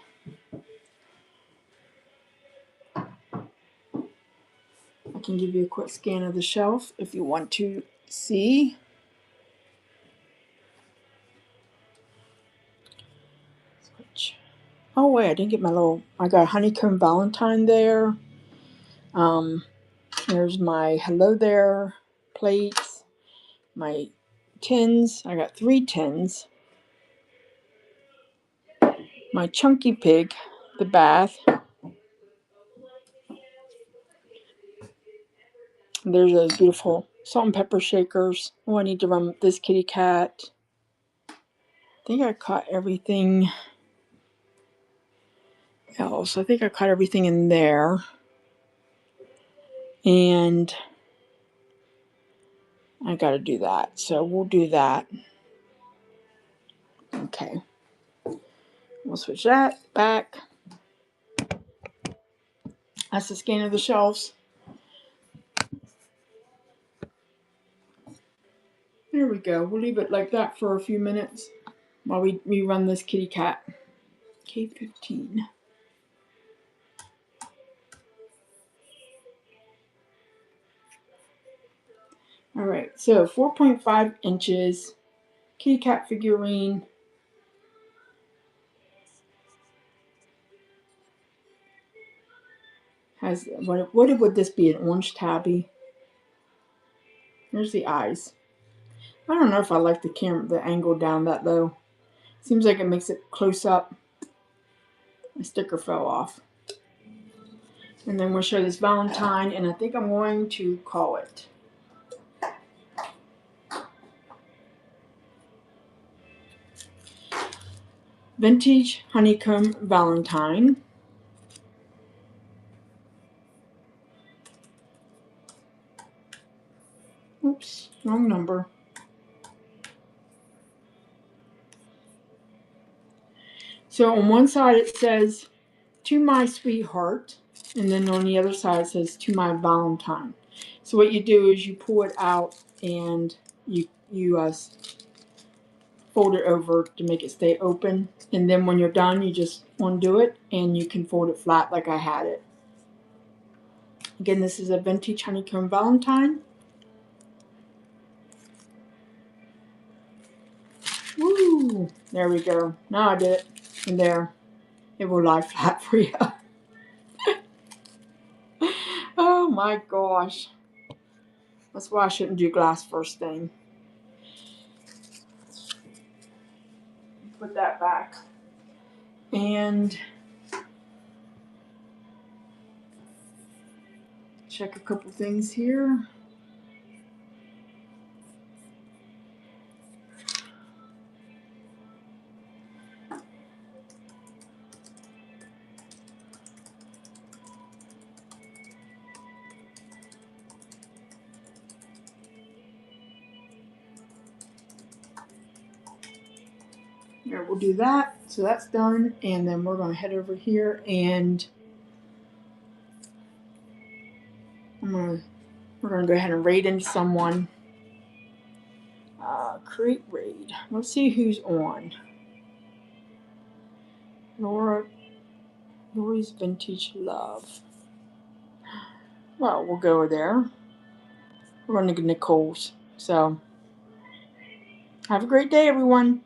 I can give you a quick scan of the shelf if you want to see. Switch. Oh wait, I didn't get my little. I got a honeycomb Valentine there. There's my hello there plates. My tins. I got 3 tins. My chunky pig, the bath. There's those beautiful salt and pepper shakers. Oh, I need to run this kitty cat. I think I caught everything else. I think I caught everything in there. And I got to do that. So we'll do that. Okay. We'll switch that back. That's the scan of the shelves. There we go. We'll leave it like that for a few minutes while we run this kitty cat. K15. All right, so 4.5 inches kitty cat figurine. Has what would this be? An orange tabby. There's the eyes. I don't know if I like the angle down that low. Seems like it makes it close up. My sticker fell off. And then we'll show this Valentine, and I think I'm going to call it. Vintage Honeycomb Valentine. Oops, wrong number. So on one side it says, "To my sweetheart," and then on the other side it says, "To my Valentine." So what you do is you pull it out and you fold it over to make it stay open, and then when you're done you just undo it and you can fold it flat like I had it. Again, this is a Vintage Honeycomb Valentine. Woo! There we go. Now I did it. And there. It will lie flat for you. Oh my gosh. That's why I shouldn't do glass first thing. Put that back. And check a couple things here. Here, we'll do that. So that's done. And then we're going to head over here and we're going to go ahead and raid into someone. Create raid. Let's see who's on. Lori's Vintage Love. Well, we'll go there. We're going to Nicole's. So, have a great day, everyone.